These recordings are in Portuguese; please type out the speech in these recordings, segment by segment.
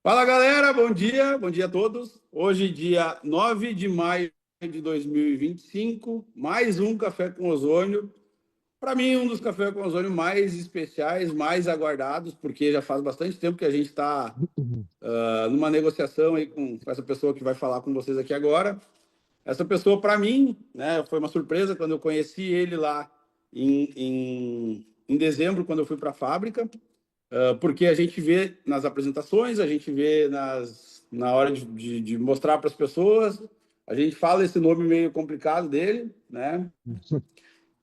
Fala galera, bom dia a todos. Hoje, dia 9 de maio de 2025, mais um Café com Ozônio. Para mim, um dos cafés com ozônio mais especiais, mais aguardados, porque já faz bastante tempo que a gente está Uhum. numa negociação aí com essa pessoa que vai falar com vocês aqui agora. Essa pessoa, para mim, né, foi uma surpresa quando eu conheci ele lá em dezembro, quando eu fui para a fábrica. Porque a gente vê nas apresentações, a gente vê na hora de mostrar para as pessoas, a gente fala esse nome meio complicado dele, né?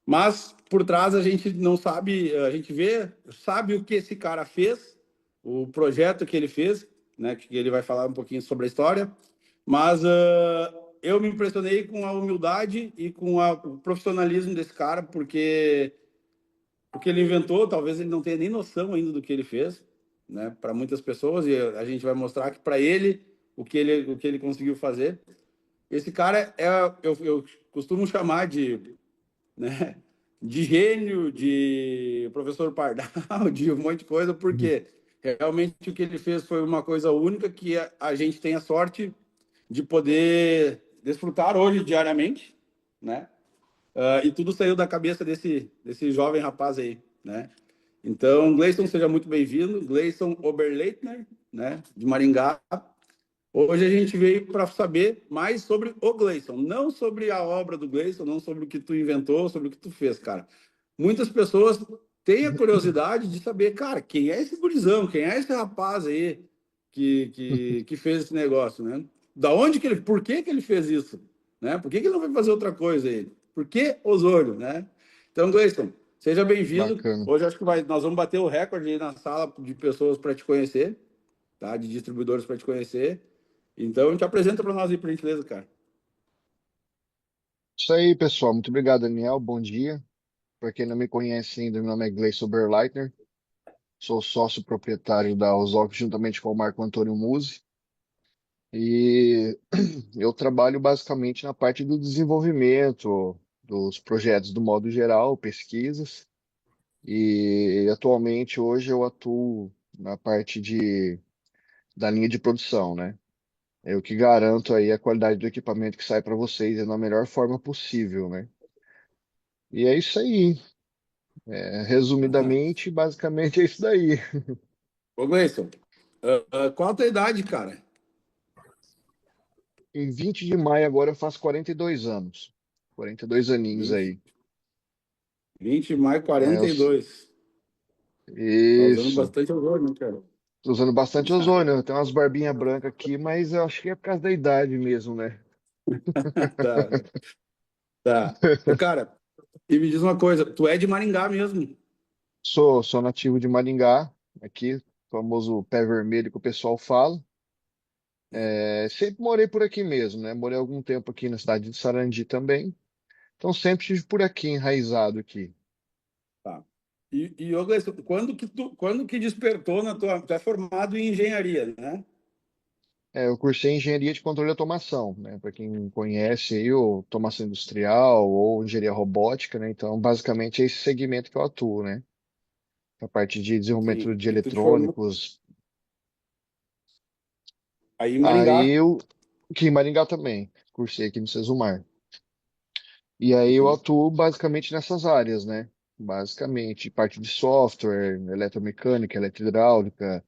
Mas por trás a gente não sabe, a gente vê, sabe o que esse cara fez, o projeto que ele fez, né? Que ele vai falar um pouquinho sobre a história, mas eu me impressionei com a humildade e com o profissionalismo desse cara, porque ele inventou, talvez ele não tenha nem noção ainda do que ele fez, né? Para muitas pessoas, e a gente vai mostrar que para ele o que ele conseguiu fazer. Esse cara eu costumo chamar né, de gênio, de professor Pardal, de um monte de coisa, porque realmente o que ele fez foi uma coisa única que a gente tem a sorte de poder desfrutar hoje diariamente, né? E tudo saiu da cabeça desse jovem rapaz aí, né? Então, Gleison, seja muito bem-vindo. Gleison Oberleitner, né, de Maringá. Hoje a gente veio para saber mais sobre o Gleison, não sobre a obra do Gleison, não sobre o que tu inventou, sobre o que tu fez, cara. Muitas pessoas têm a curiosidade de saber, cara, quem é esse gurizão, quem é esse rapaz aí que fez esse negócio, né? Da onde que ele, por que ele fez isso, né? Por que ele não vai fazer outra coisa aí? Por que Osório, né? Então, Gleison, seja bem-vindo. Bacana. Hoje acho que nós vamos bater o recorde aí na sala de pessoas para te conhecer, tá? De distribuidores para te conhecer. Então, te apresenta para nós aí, por gentileza, cara. Isso aí, pessoal. Muito obrigado, Daniel. Bom dia. Para quem não me conhece ainda, meu nome é Gleison Berleitner. Sou sócio proprietário da Ozolc juntamente com o Marco Antônio Musi. E eu trabalho basicamente na parte do desenvolvimento dos projetos do modo geral, pesquisas. E atualmente, hoje, eu atuo na parte da linha de produção, né? Eu que garanto aí a qualidade do equipamento que sai para vocês na melhor forma possível, né? E é isso aí. Resumidamente, basicamente é isso daí. Ô, Gleison, qual a tua idade, cara? Em 20 de maio agora eu faço 42 anos. 42 aninhos 20, aí. 20 de maio, É, eu- 42. Tá usando isso. bastante horror, né, cara? Tô usando bastante ozônio. Tem umas barbinhas brancas aqui, mas eu acho que é por causa da idade mesmo, né? Tá, tá. Ô, cara, e me diz uma coisa, tu é de Maringá mesmo? Sou nativo de Maringá, aqui, famoso pé vermelho que o pessoal fala. Sempre morei por aqui mesmo, né? Morei algum tempo aqui na cidade de Sarandi também. Então sempre estive por aqui, enraizado aqui. Tá. Ô, Gleison, quando que despertou na tua... Tu é formado em engenharia, né? Eu cursei engenharia de controle e automação, né? Para quem conhece aí, o automação industrial ou engenharia robótica, né? Então, basicamente é esse segmento que eu atuo, né? A parte de Sim. desenvolvimento de E tu te formou eletrônicos. aí em Aí Maringá. eu, aqui em Maringá também, cursei aqui no Sesumar. E aí eu Uhum. atuo basicamente nessas áreas, né? Basicamente, parte de software, eletromecânica, eletrohidráulica,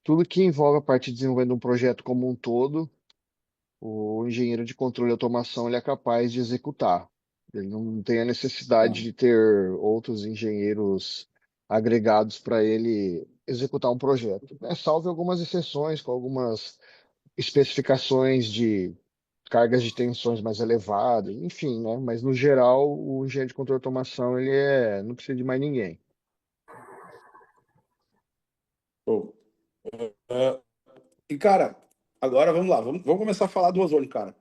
tudo que envolve a parte de desenvolvimento de um projeto como um todo. O engenheiro de controle e automação ele é capaz de executar. Ele não tem a necessidade Tá. de ter outros engenheiros agregados para ele executar um projeto, né? Salvo algumas exceções, com algumas especificações de cargas de tensões mais elevadas, enfim, né? Mas no geral, o engenheiro de controle e automação não precisa de mais ninguém. Pô. E, cara, agora vamos lá, vamos começar a falar do ozônio, cara.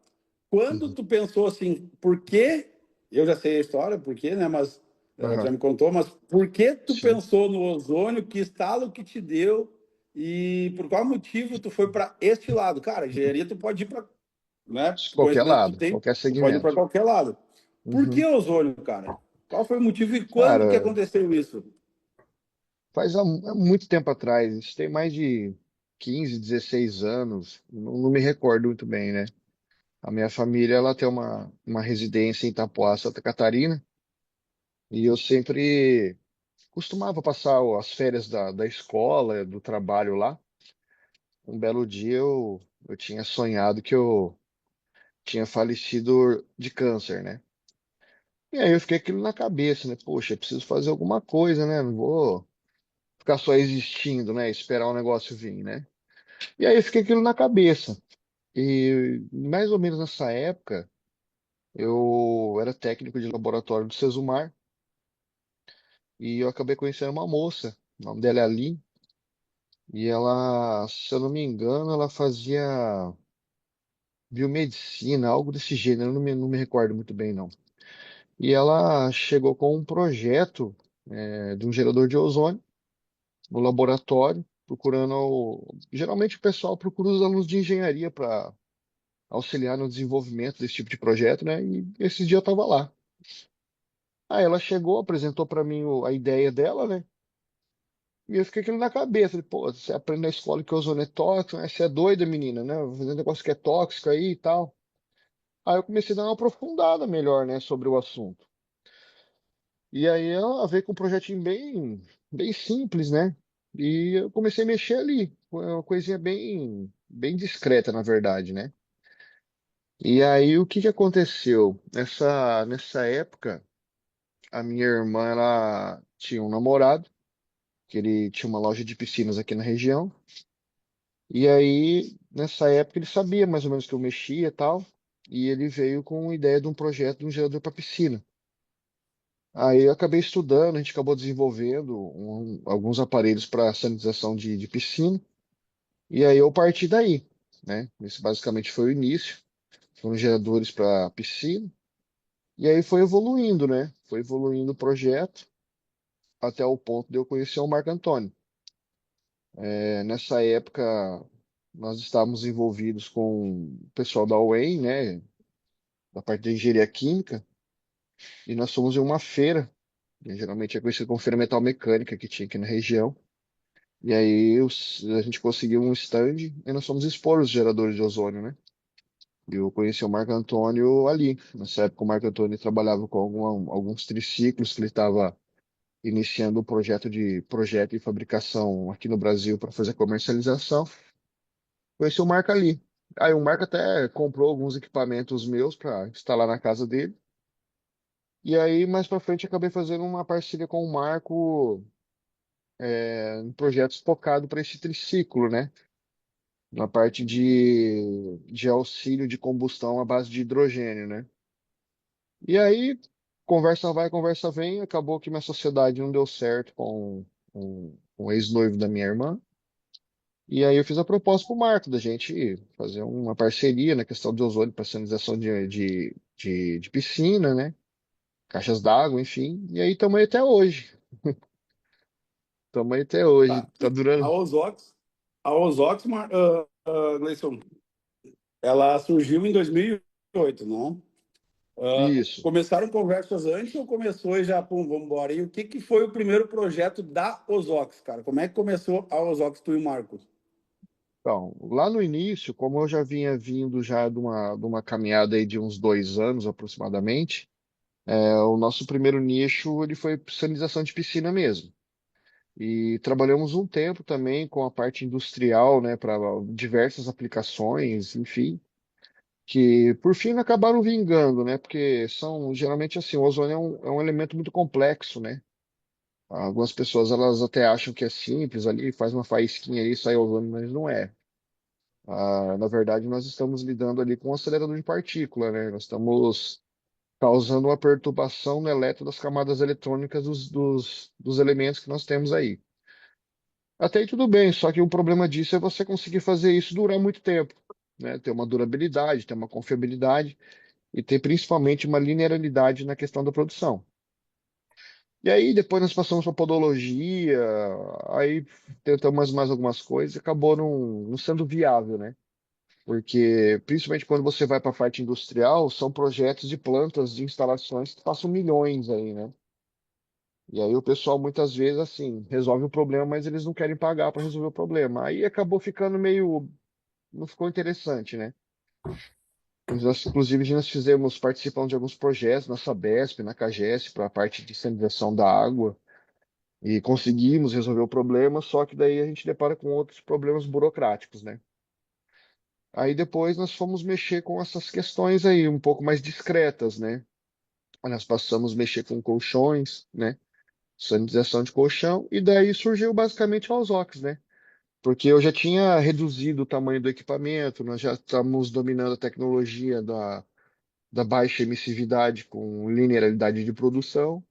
Quando Uhum. tu pensou assim, por que, eu já sei a história, por quê, né, mas tu já Aham, me contou, mas por que tu sim. pensou no ozônio, que estalo que te deu e por qual motivo tu foi para este lado? Cara, engenharia tu pode ir para, né, Qualquer conhecimento tu lado, tem, qualquer tu pode ir para segmento. qualquer lado. Por que Uhum. ozônio, cara? Qual foi o motivo e quando que Cara, aconteceu isso? há muito tempo atrás, isso tem mais de. 15, 16 anos, não me recordo muito bem, né? A minha família, ela tem uma residência em Itapoá, Santa Catarina, e eu sempre costumava passar as férias da escola, do trabalho lá. Um belo dia eu tinha sonhado que eu tinha falecido de câncer, né? E aí eu fiquei aquilo na cabeça, né? Poxa, eu preciso fazer alguma coisa, né? Não vou ficar só existindo, né? Esperar o negócio vir, né? E aí eu fiquei aquilo na cabeça. E mais ou menos nessa época, eu era técnico de laboratório do Sesumar e eu acabei conhecendo uma moça, o nome dela é Aline, e ela, se eu não me engano, ela fazia biomedicina, algo desse gênero, eu não me recordo muito bem, não. E ela chegou com um projeto, de um gerador de ozônio no laboratório, procurando. Geralmente o pessoal procura os alunos de engenharia para auxiliar no desenvolvimento desse tipo de projeto, né? E esse dia eu estava lá. Aí ela chegou, apresentou para mim a ideia dela, né? E eu fiquei aquilo na cabeça. Falei, pô, você aprende na escola que o ozônio é tóxico, né? Você é doida, menina, né? Vou fazer um negócio que é tóxico aí e tal. Aí eu comecei a dar uma aprofundada melhor, né, sobre o assunto. E aí ela veio com um projetinho bem simples, né? E eu comecei a mexer ali. Foi uma coisinha bem discreta, na verdade, né? E aí o que que aconteceu? Nessa época, a minha irmã, ela tinha um namorado, que ele tinha uma loja de piscinas aqui na região. E aí, nessa época, ele sabia mais ou menos que eu mexia e tal. E ele veio com a ideia de um projeto de um gerador para piscina. Aí eu acabei estudando, a gente acabou desenvolvendo alguns aparelhos para sanitização de piscina, e aí eu parti daí, né? Esse basicamente foi o início, foram geradores para piscina, e aí foi evoluindo, né? Foi evoluindo o projeto até o ponto de eu conhecer o Marco Antônio. Nessa época, nós estávamos envolvidos com o pessoal da UEM, né? Da parte de engenharia química, e nós fomos em uma feira, que geralmente é conhecida como feira metal mecânica que tinha aqui na região. E aí a gente conseguiu um stand e nós fomos expor os geradores de ozônio, né? E eu conheci o Marco Antônio ali. Nessa época o Marco Antônio trabalhava com alguns triciclos que ele estava iniciando um projeto de fabricação aqui no Brasil para fazer comercialização. Conheci o Marco ali. Aí o Marco até comprou alguns equipamentos meus para instalar na casa dele. E aí mais para frente acabei fazendo uma parceria com o Marco, em projetos focados para esse triciclo, né? Na parte de auxílio de combustão à base de hidrogênio, né? E aí, conversa vai, conversa vem, acabou que minha sociedade não deu certo com o ex-noivo da minha irmã. E aí eu fiz a proposta pro Marco da gente fazer uma parceria na questão de ozônio para sanitização de piscina, né? Caixas d'água, enfim. E aí estamos aí até hoje. Estamos aí até hoje. Tá. Tá A durando. Ozox, a Ozox, Gleison, ela surgiu em 2008, não? Isso. Começaram conversas antes ou começou e já, pum, vamos embora? E o que, que foi o primeiro projeto da Ozox, cara? Como é que começou a Ozox, tu e o Marcos? Então, lá no início, como eu já vinha vindo já de uma caminhada aí de uns 2 anos aproximadamente, o nosso primeiro nicho ele foi sanitização de piscina mesmo. E trabalhamos um tempo também com a parte industrial, né, para diversas aplicações, enfim, que por fim acabaram vingando, né, porque são geralmente assim, o ozônio é um elemento muito complexo, né? Algumas pessoas elas até acham que é simples ali, faz uma faísquinha ali, sai ozônio, mas não é. Na verdade, nós estamos lidando ali com um acelerador de partícula, né? Nós estamos causando uma perturbação no elétron das camadas eletrônicas dos elementos que nós temos aí. Até aí tudo bem, só que o problema disso é você conseguir fazer isso durar muito tempo, né? Ter uma durabilidade, ter uma confiabilidade e ter principalmente uma linearidade na questão da produção. E aí depois nós passamos para podologia, aí tentamos mais algumas coisas, e acabou não sendo viável, né? Porque, principalmente quando você vai para a parte industrial, são projetos de plantas, de instalações que passam milhões aí, né? E aí o pessoal muitas vezes assim resolve o problema, mas eles não querem pagar para resolver o problema. Aí acabou ficando meio, não ficou interessante, né? Inclusive, nós fizemos, participamos de alguns projetos na Sabesp, na Cagesp, para a parte de sanitização da água, e conseguimos resolver o problema, só que daí a gente depara com outros problemas burocráticos, né? Aí depois nós fomos mexer com essas questões aí, um pouco mais discretas, né? Nós passamos a mexer com colchões, né? Sanitização de colchão, e daí surgiu basicamente a Ozox, né? Porque eu já tinha reduzido o tamanho do equipamento, nós já estamos dominando a tecnologia da baixa emissividade com linearidade de produção,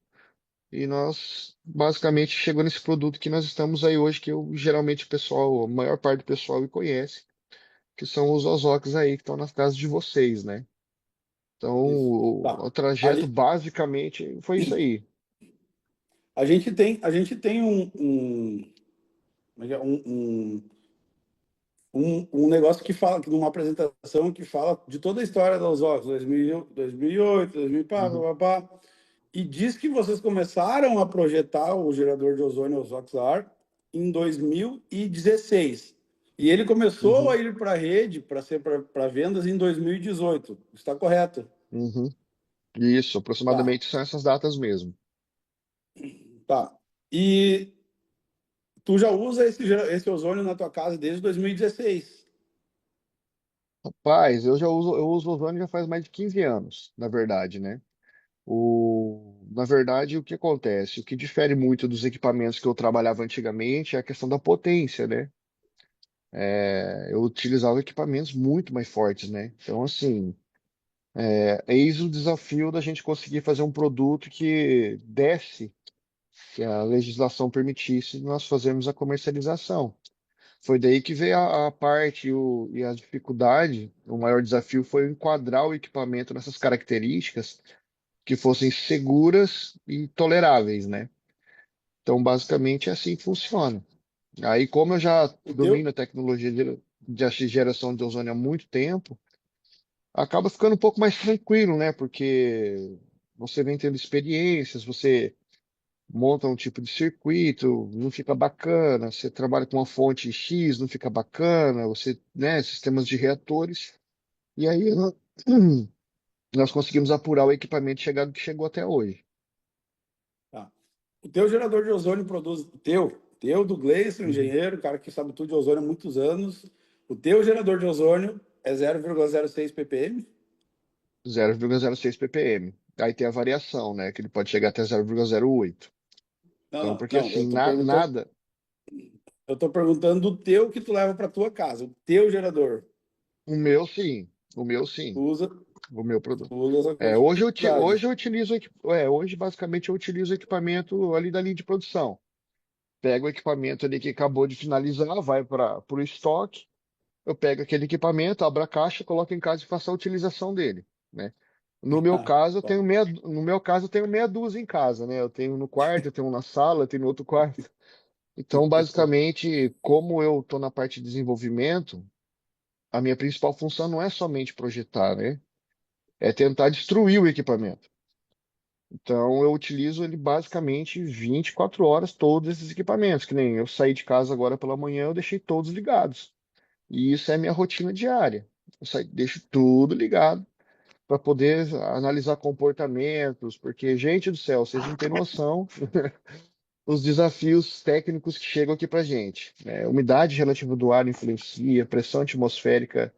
e nós basicamente chegou nesse produto que nós estamos aí hoje, que eu, geralmente o pessoal, a maior parte do pessoal me conhece, que são os Ozocks aí que estão nas casas de vocês, né? Então, Isso. o Tá. A, trajeto ge- basicamente foi isso aí. a gente tem como é que é? Um negócio que fala, numa apresentação que fala de toda a história da Osório, 2008, 2000, pá, Uhum, pá, pá, pá, e diz que vocês começaram a projetar o gerador de ozônio Ozoxar em 2016. E ele começou a uhum, ir para a rede, para ser para vendas em 2018. Está correto? uhum. Isso, Tá, aproximadamente são essas datas mesmo. tá. E tu já usa esse ozônio na tua casa desde 2016. Rapaz, eu uso ozônio já faz mais de 15 anos, na verdade, né? Na verdade, o que acontece? O que difere muito dos equipamentos que eu trabalhava antigamente é a questão da potência, né? Eu utilizava equipamentos muito mais fortes, né? Então, assim, eis o desafio da gente conseguir fazer um produto que desse, que a legislação permitisse, nós fazermos a comercialização. Foi daí que veio a parte e a dificuldade. O maior desafio foi enquadrar o equipamento nessas características que fossem seguras e toleráveis, né? Então, basicamente, é assim que funciona. Aí, como eu já O domino teu, a tecnologia de geração de ozônio há muito tempo, acaba ficando um pouco mais tranquilo, né? Porque você vem tendo experiências, você monta um tipo de circuito, não fica bacana, você trabalha com uma fonte X, não fica bacana, você, né, sistemas de reatores, e aí nós conseguimos apurar o equipamento chegado que chegou até hoje. tá. O teu gerador de ozônio produz. O teu do Gleison, Uhum. engenheiro, cara que sabe tudo de ozônio há muitos anos. O teu gerador de ozônio é 0,06 ppm. 0,06 ppm. Aí tem a variação, né, que ele pode chegar até 0,08. Não, Então, não, porque não. assim, nada, Eu tô perguntando do teu que tu leva para tua casa. O teu gerador. o meu sim, o meu sim, Tu usa, o meu produto. tu usa essa Hoje quantidade. eu utilizo, hoje basicamente eu utilizo o equipamento ali da linha de produção. Pego o equipamento ali que acabou de finalizar, vai para o estoque. Eu pego aquele equipamento, abro a caixa, coloco em casa e faço a utilização dele, né? No meu caso, eu tenho meia dúzia em casa, né? Eu tenho no quarto, eu tenho um na sala, eu tenho no outro quarto. Então, basicamente, como eu estou na parte de desenvolvimento, a minha principal função não é somente projetar, né? É tentar destruir o equipamento. Então, eu utilizo ele basicamente 24 horas, todos esses equipamentos. Que nem eu saí de casa agora pela manhã, eu deixei todos ligados. E isso é minha rotina diária. Deixo tudo ligado para poder analisar comportamentos, porque, gente do céu, vocês não têm noção os desafios técnicos que chegam aqui para gente, né? Umidade relativa do ar influencia, pressão atmosférica,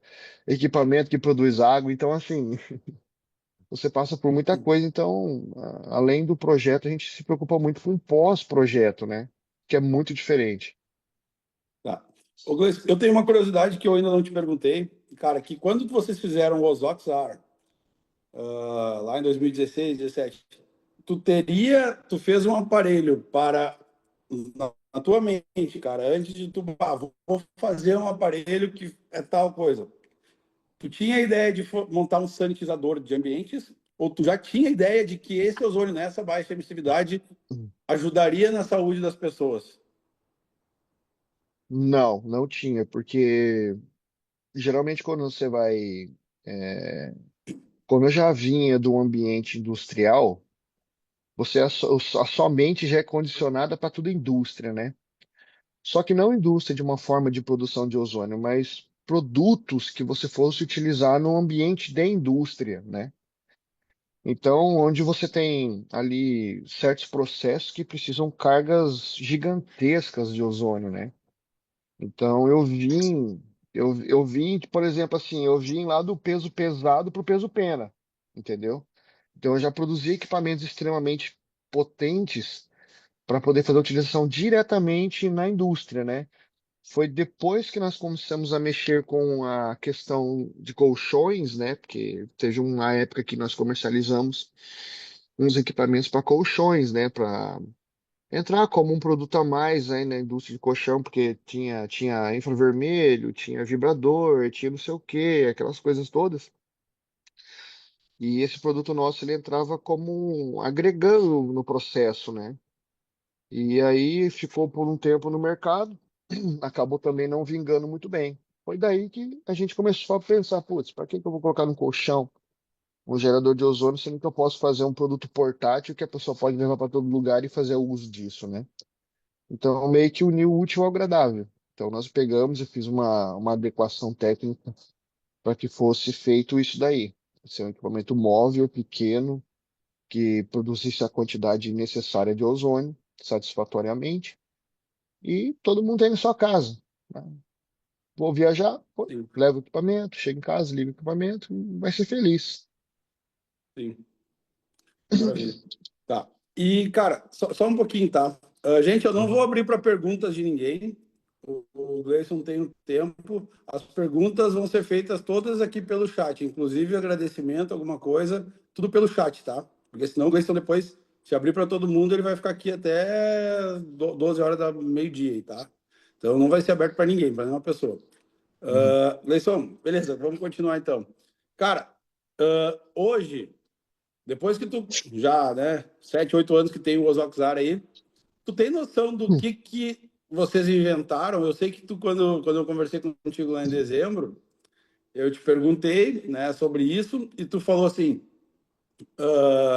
equipamento que produz água. Então, assim, você passa por muita coisa. Então, além do projeto, a gente se preocupa muito com o pós-projeto, né? Que é muito diferente. Tá. Ô, Gleice, eu tenho uma curiosidade que eu ainda não te perguntei. Cara, que quando vocês fizeram o Ozoxar, lá em 2016, 17, tu fez um aparelho para, na tua mente, cara, antes de tu, vou fazer um aparelho que é tal coisa. Tu tinha a ideia de montar um sanitizador de ambientes? Ou tu já tinha a ideia de que esse ozônio nessa baixa emissividade ajudaria na saúde das pessoas? Não, não tinha, porque geralmente quando você vai. é, Como eu já vinha do ambiente industrial, a sua mente já é condicionada para tudo indústria, né? Só que não indústria de uma forma de produção de ozônio, mas produtos que você fosse utilizar no ambiente de indústria, né? Então, onde você tem ali certos processos que precisam cargas gigantescas de ozônio, né? Então, eu vim, por exemplo, assim, eu vim lá do peso pesado para o peso pena, entendeu? Então, eu já produzi equipamentos extremamente potentes para poder fazer a utilização diretamente na indústria, né? Foi depois que nós começamos a mexer com a questão de colchões, né? Porque teve uma época que nós comercializamos uns equipamentos para colchões, né? Para entrar como um produto a mais aí na indústria de colchão, porque tinha infravermelho, tinha vibrador, tinha não sei o quê, aquelas coisas todas. E esse produto nosso ele entrava como agregando no processo, né? E aí ficou por um tempo no mercado, acabou também não vingando muito bem. Foi daí que a gente começou a pensar, putz, para que que eu vou colocar no colchão um gerador de ozônio, sendo que eu posso fazer um produto portátil que a pessoa pode levar para todo lugar e fazer uso disso, né? Então, meio que uniu o útil ao agradável. Então, nós pegamos e fiz uma adequação técnica para que fosse feito isso daí. Ser um equipamento móvel, pequeno, que produzisse a quantidade necessária de ozônio satisfatoriamente e todo mundo tem na sua casa, né? Vou viajar, pô, Sim, levo o equipamento, chego em casa, ligo o equipamento e vai ser feliz. sim. Maravilha. Tá. E, cara, só um pouquinho, tá? Gente, eu não vou Uhum. abrir para perguntas de ninguém. O Gleison tem o tempo. As perguntas vão ser feitas todas aqui pelo chat, inclusive agradecimento, alguma coisa, tudo pelo chat, tá? Porque senão o Gleison depois, se abrir para todo mundo, ele vai ficar aqui até 12 horas da meio-dia, aí, tá? Então não vai ser aberto para ninguém, para nenhuma pessoa. Uhum. Gleison, beleza, vamos continuar então. Cara, hoje. Depois que tu já, né, 7, 8 anos que tem o Ozoxar aí, tu tem noção do que vocês inventaram? Eu sei que tu, quando eu conversei contigo lá em dezembro, eu te perguntei, né, sobre isso e tu falou assim,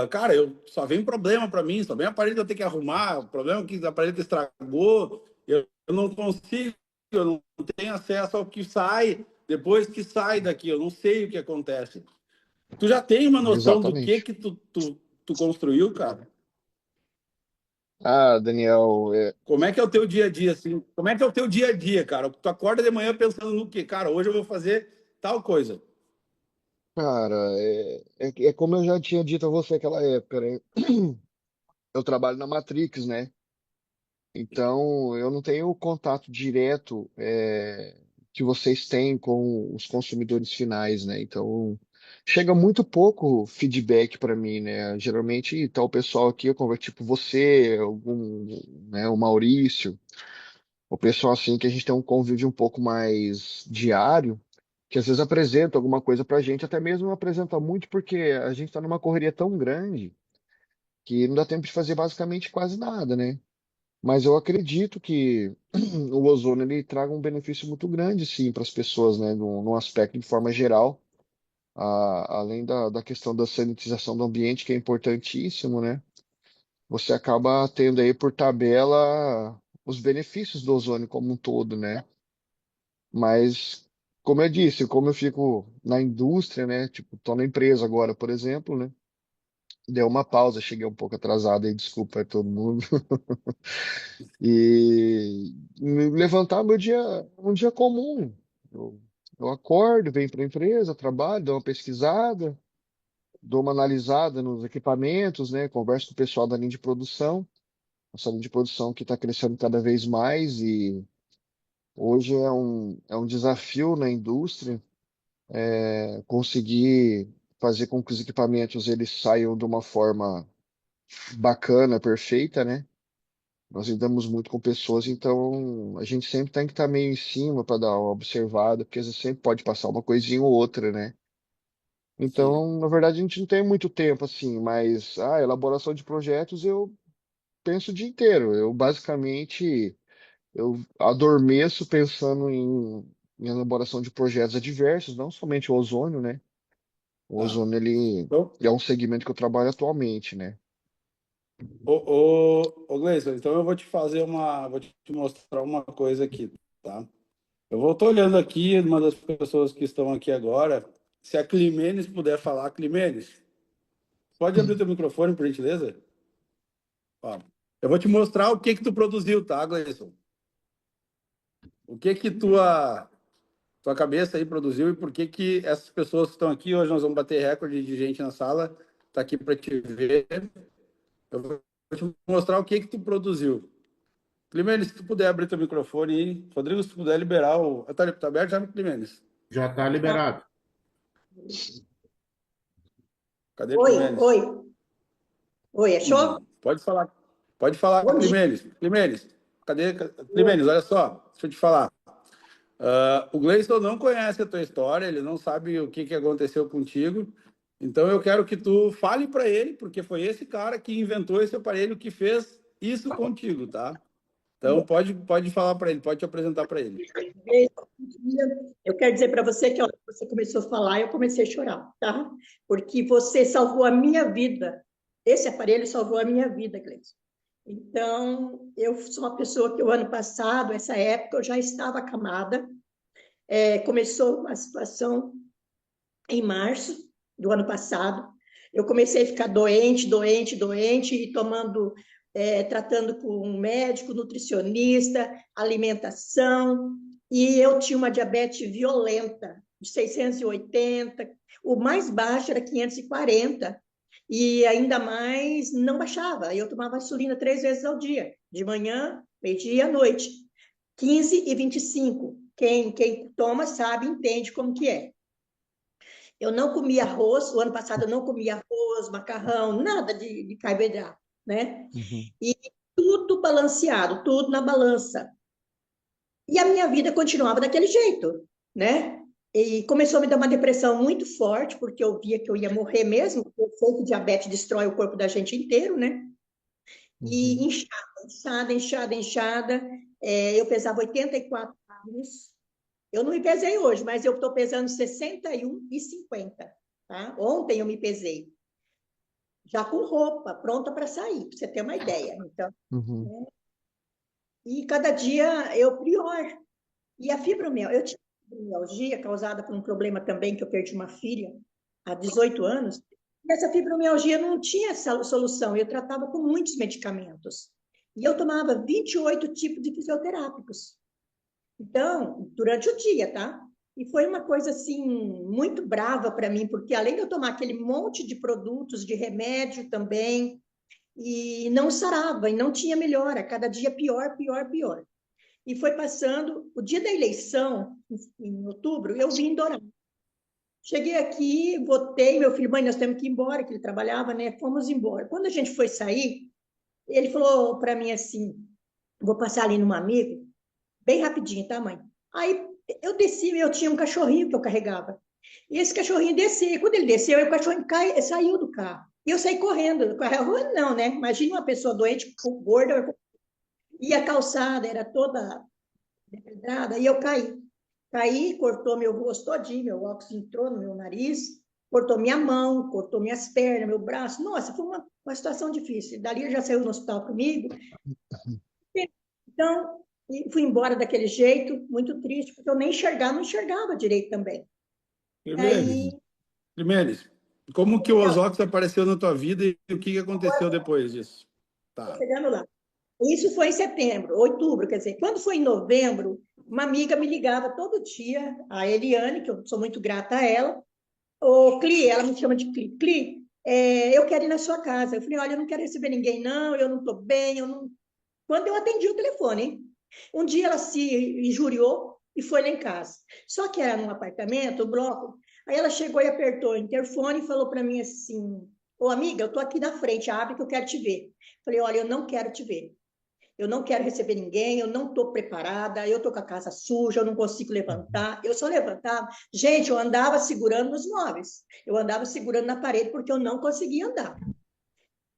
cara, só vem problema para mim, só vem aparelho que eu tenho que arrumar, o problema é que o aparelho estragou, eu não consigo, eu não tenho acesso ao que sai, depois que sai daqui, eu não sei o que acontece. Tu já tem uma noção do Exatamente. que tu construiu, cara? Ah, Daniel, Como é que é o teu dia a dia, assim? Como é que é o teu dia a dia, cara? Tu acorda de manhã pensando no quê? Cara, hoje eu vou fazer tal coisa. cara, é como eu já tinha dito a você naquela época, né? Eu trabalho na Matrix, né? Então, eu não tenho o contato direto que vocês têm com os consumidores finais, né? Então, chega muito pouco feedback para mim, né? Geralmente, tá o pessoal aqui, eu converso, tipo você, algum, né, o Maurício, o pessoal assim que a gente tem um convívio um pouco mais diário, que às vezes apresenta alguma coisa pra gente, até mesmo não apresenta muito porque a gente tá numa correria tão grande que não dá tempo de fazer basicamente quase nada, né? Mas eu acredito que o ozônio ele traga um benefício muito grande, sim, para as pessoas, né, no aspecto de forma geral, além da questão da sanitização do ambiente, que é importantíssimo, né? Você acaba tendo aí por tabela os benefícios do ozônio como um todo, né? Mas, como eu disse, como eu fico na indústria, né? Tipo, tô na empresa agora, por exemplo, né? Deu uma pausa, cheguei um pouco atrasado aí, desculpa aí todo mundo. E levantar meu dia, um dia comum. Eu, eu acordo, venho para a empresa, trabalho, dou uma pesquisada, dou uma analisada nos equipamentos, né? Converso com o pessoal da linha de produção, nossa linha de produção que está crescendo cada vez mais e hoje é um desafio na indústria conseguir fazer com que os equipamentos eles saiam de uma forma bacana, perfeita, né? Nós lidamos muito com pessoas, então a gente sempre tem que estar meio em cima para dar uma observada, porque às vezes sempre pode passar uma coisinha ou outra, né? Sim. Então, na verdade, a gente não tem muito tempo assim, mas a elaboração de projetos eu penso o dia inteiro. Eu basicamente eu adormeço pensando em elaboração de projetos adversos, não somente o ozônio, né? O Tá. ozônio ele Então, é um segmento que eu trabalho atualmente, né? Ô, Gleison, então eu vou te vou te mostrar uma coisa aqui, tá? Eu tô olhando aqui, uma das pessoas que estão aqui agora, se a Climenes puder falar, Climenes, pode abrir teu microfone, por gentileza? Ó, eu vou te mostrar o que que tu produziu, tá, Gleison? O que que tua cabeça aí produziu e por que que essas pessoas que estão aqui, hoje nós vamos bater recorde de gente na sala, tá aqui para te ver. Eu vou te mostrar o que que tu produziu. Climenes, se tu puder abrir teu microfone aí. Rodrigo, se tu puder liberar o... Tá aberto já, Climenes? Já está liberado. Cadê Oi, Climenes? oi, oi, achou? Pode falar, Bom dia. Climenes. Climenes, cadê? Climenes, olha só, deixa eu te falar. O Gleison não conhece a tua história, ele não sabe o que que aconteceu contigo. Então eu quero que tu fale para ele, porque foi esse cara que inventou esse aparelho que fez isso contigo, tá? Então pode falar para ele, pode te apresentar para ele. Eu quero dizer para você que a hora que você começou a falar, eu comecei a chorar, tá? Porque você salvou a minha vida. Esse aparelho salvou a minha vida, Gleison. Então, eu sou uma pessoa que o ano passado, essa época, eu já estava acamada. Começou a situação em março do ano passado. Eu comecei a ficar doente, doente, doente, e tratando com um médico, nutricionista, alimentação, e eu tinha uma diabetes violenta, de 680, o mais baixo era 540, e ainda mais não baixava. Eu tomava insulina 3 vezes ao dia, de manhã, meio-dia e à noite, 15 e 25. Quem toma sabe, entende como que é. Eu não comia arroz, o ano passado eu não comia arroz, macarrão, nada de carboidrato, né? Uhum. E tudo balanceado, tudo na balança. E a minha vida continuava daquele jeito, né? E começou a me dar uma depressão muito forte, porque eu via que eu ia morrer mesmo, porque eu sei que diabetes destrói o corpo da gente inteiro, né? E Uhum. inchada, inchada, inchada, inchada. Eu pesava 84 quilos. Eu não me pesei hoje, mas eu estou pesando 61 e 50, tá? Ontem eu me pesei, já com roupa, pronta para sair, para você ter uma ideia. Então, Uhum. e cada dia eu pior. E a fibromialgia, eu tive fibromialgia causada por um problema também que eu perdi uma filha há 18 anos. E essa fibromialgia não tinha essa solução, eu tratava com muitos medicamentos. E eu tomava 28 tipos de fisioterápicos. Então, durante o dia, tá? E foi uma coisa assim muito brava para mim, porque além de eu tomar aquele monte de produtos, de remédio também, e não sarava, e não tinha melhora, cada dia pior, pior, pior. E foi passando, o dia da eleição, em outubro, eu vim em Dourado. Cheguei aqui, votei, meu filho, mãe, nós temos que ir embora, que ele trabalhava, né? Fomos embora. Quando a gente foi sair, ele falou para mim assim: vou passar ali num amigo, bem rapidinho, tá, mãe? Aí eu desci, eu tinha um cachorrinho que eu carregava. E esse cachorrinho desceu. Quando ele desceu, o cachorrinho saiu do carro. E eu saí correndo. Correndo não, né? Imagina uma pessoa doente, gorda, e a calçada era toda depedrada, e eu caí. Caí, cortou meu rosto todinho, meu óculos entrou no meu nariz, cortou minha mão, cortou minhas pernas, meu braço. Nossa, foi uma situação difícil. Dali ele já saiu no hospital comigo. Então, fui embora daquele jeito, muito triste, porque eu nem enxergava, não enxergava direito também. Climenes, Aí, Climenes, como que o Ozox apareceu na tua vida e o que que aconteceu depois disso? Tá. chegando lá. Isso foi em setembro, outubro, quer dizer, quando foi em novembro, uma amiga me ligava todo dia, a Eliane, que eu sou muito grata a ela, o Cli, ela me chama de Cli, Cli, eu quero ir na sua casa. Eu falei, olha, eu não quero receber ninguém, não, eu não estou bem, eu não... Quando eu atendi o telefone, hein? Um dia ela se injuriou e foi lá em casa. Só que era num apartamento, um bloco. Aí ela chegou e apertou o interfone e falou para mim assim: ô amiga, eu tô aqui na frente, abre que eu quero te ver. Falei: olha, eu não quero te ver. Eu não quero receber ninguém, eu não estou preparada, eu estou com a casa suja, eu não consigo levantar. Eu só levantava. Gente, eu andava segurando nos móveis, eu andava segurando na parede porque eu não conseguia andar.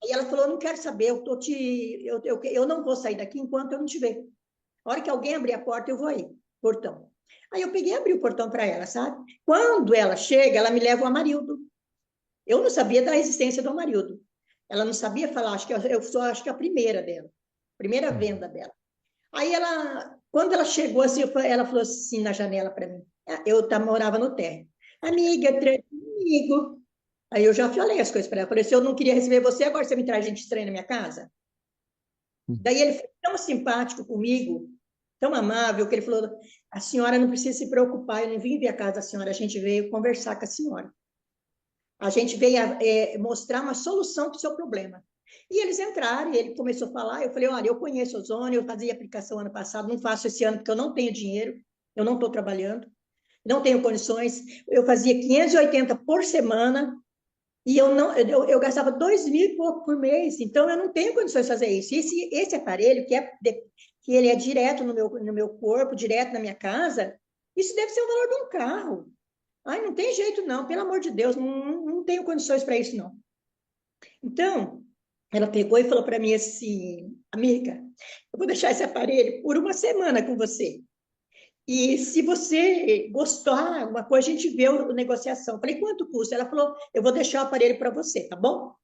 Aí ela falou: não quero saber, eu não vou sair daqui enquanto eu não te ver. A hora que alguém abrir a porta, eu vou aí, portão. Aí eu peguei e abri o portão para ela, sabe? Quando ela chega, ela me leva o Amarildo. Eu não sabia da existência do Amarildo. Ela não sabia falar, eu sou acho que a primeira dela, primeira venda dela. Aí quando ela chegou assim, ela falou assim na janela para mim. Eu morava no térreo. Amiga, treina comigo. Aí eu já falei as coisas para ela. Falei, se eu não queria receber você, agora você me traz gente estranha na minha casa? Daí ele foi tão simpático comigo, tão amável, que ele falou: a senhora não precisa se preocupar, eu não vim ver a casa da senhora, a gente veio conversar com a senhora. A gente veio mostrar uma solução para o seu problema. E eles entraram, e ele começou a falar, eu falei, olha, eu conheço ozônio, eu fazia aplicação ano passado, não faço esse ano porque eu não tenho dinheiro, eu não estou trabalhando, não tenho condições, eu fazia 580 por semana, e eu gastava 2.000 e pouco por mês, então eu não tenho condições de fazer isso. Esse aparelho, que ele é direto no meu corpo, direto na minha casa, isso deve ser o valor de um carro. Ai, não tem jeito não, pelo amor de Deus, não tenho condições para isso não. Então, ela pegou e falou para mim assim, amiga, eu vou deixar esse aparelho por uma semana com você. E se você gostar, uma coisa a gente vê a negociação. Eu falei, quanto custa? Ela falou, eu vou deixar o aparelho para você, tá bom?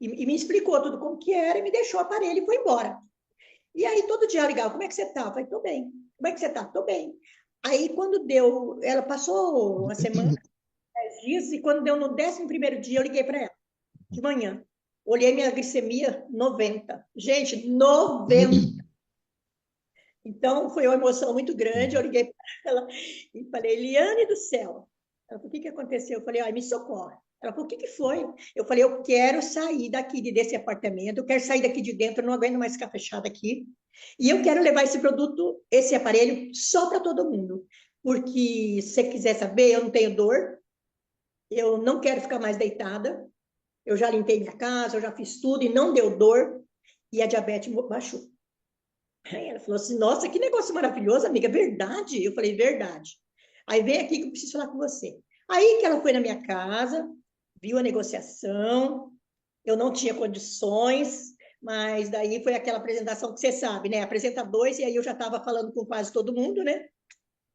E me explicou tudo como que era e me deixou o aparelho e foi embora. E aí todo dia ela ligava, como é que você tá? Eu falei, tô bem. Como é que você tá? Tô bem. Aí quando deu, ela passou uma semana, 10 dias, e quando deu no 11º dia, eu liguei para ela, de manhã. Olhei minha glicemia, 90. Gente, 90. Então, foi uma emoção muito grande. Eu liguei para ela e falei, Eliane do céu. Ela falou, o que aconteceu? Eu falei, ai, me socorre. Ela falou, o que foi? Eu falei, eu quero sair daqui desse apartamento, eu quero sair daqui de dentro, eu não aguento mais ficar fechada aqui. E eu quero levar esse produto, esse aparelho, só para todo mundo. Porque, se você quiser saber, eu não tenho dor, eu não quero ficar mais deitada, eu já limpei minha casa, eu já fiz tudo e não deu dor, e a diabetes baixou. Aí ela falou assim, nossa, que negócio maravilhoso, amiga, verdade? Eu falei, verdade. Aí vem aqui que eu preciso falar com você. Aí que ela foi na minha casa, viu a negociação, eu não tinha condições, mas daí foi aquela apresentação que você sabe, né? Apresenta dois, e aí eu já estava falando com quase todo mundo, né?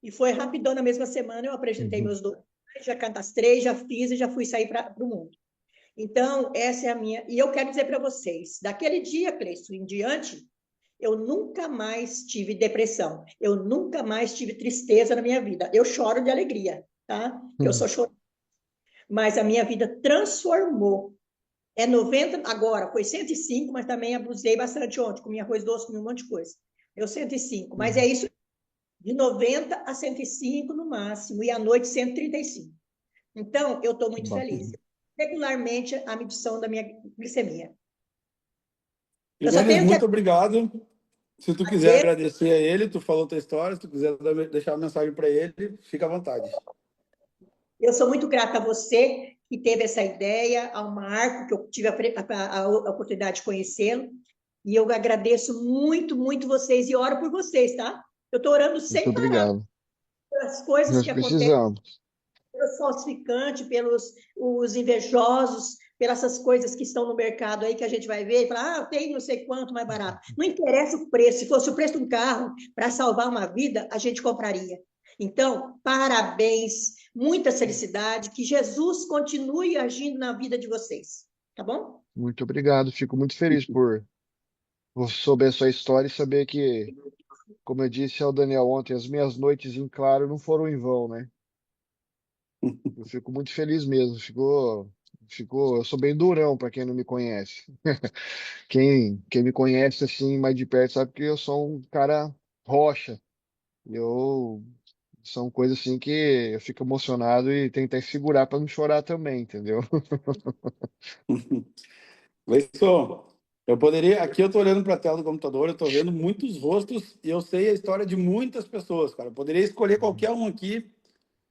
E foi rapidão, na mesma semana eu apresentei meus dois, já cadastrei, já fiz e já fui sair para o mundo. Então, essa é a minha. E eu quero dizer para vocês, daquele dia, Cleiton, em diante, eu nunca mais tive depressão. Eu nunca mais tive tristeza na minha vida. Eu choro de alegria, tá? Eu sou chorona. Mas a minha vida transformou. É 90, agora foi 105, mas também abusei bastante ontem. Comi arroz doce, comi um monte de coisa. Eu 105, mas é isso, de 90 a 105 no máximo, e à noite 135. Então, eu estou muito feliz. Regularmente, a medição da minha glicemia. Eu só Eliane, tenho que muito obrigado. Se tu quiser agradecer. agradecer a ele, tu falou tua história, se tu quiser deixar uma mensagem para ele, fica à vontade. Eu sou muito grata a você que teve essa ideia, ao Marco, que eu tive a oportunidade de conhecê-lo. E eu agradeço muito, muito vocês e oro por vocês, tá? Eu estou orando Muito sem parar obrigado. pelas coisas Nós que acontecem, precisamos. pelos falsificantes, pelos os invejosos, pelas essas coisas que estão no mercado aí que a gente vai ver e falar, tem não sei quanto mais barato. Não interessa o preço, se fosse o preço de um carro para salvar uma vida, a gente compraria. Então, parabéns, muita felicidade, que Jesus continue agindo na vida de vocês, tá bom? Muito obrigado. Fico muito feliz por saber a sua história e saber que, como eu disse ao Daniel ontem, as minhas noites em claro não foram em vão, né? Eu fico muito feliz mesmo. Eu sou bem durão para quem não me conhece. Quem me conhece assim mais de perto sabe que eu sou um cara rocha. Eu São coisas assim que eu fico emocionado e tentar segurar para não chorar também, entendeu? Leison, eu poderia. Aqui eu tô olhando para a tela do computador, eu tô vendo muitos rostos e eu sei a história de muitas pessoas, cara. Eu poderia escolher qualquer um aqui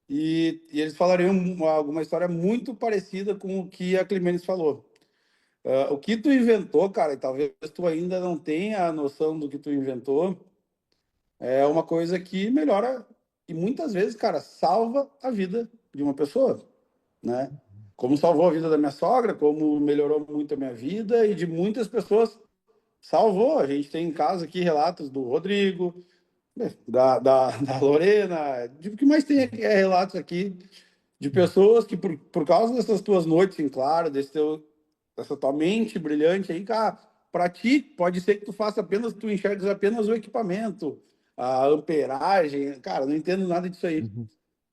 e eles falariam alguma história muito parecida com o que a Clemens falou. O que tu inventou, cara, e talvez tu ainda não tenha a noção do que tu inventou, é uma coisa que melhora e muitas vezes, cara, salva a vida de uma pessoa, né? Como salvou a vida da minha sogra, como melhorou muito a minha vida e de muitas pessoas salvou. A gente tem em casa aqui relatos do Rodrigo, da Lorena, de o que mais tem aqui é relatos aqui de pessoas que, por causa dessas tuas noites em claro, desse teu essa tua mente brilhante aí, cara, para ti pode ser que tu faça apenas, tu enxergues apenas o equipamento, a amperagem, cara, não entendo nada disso aí. Uhum.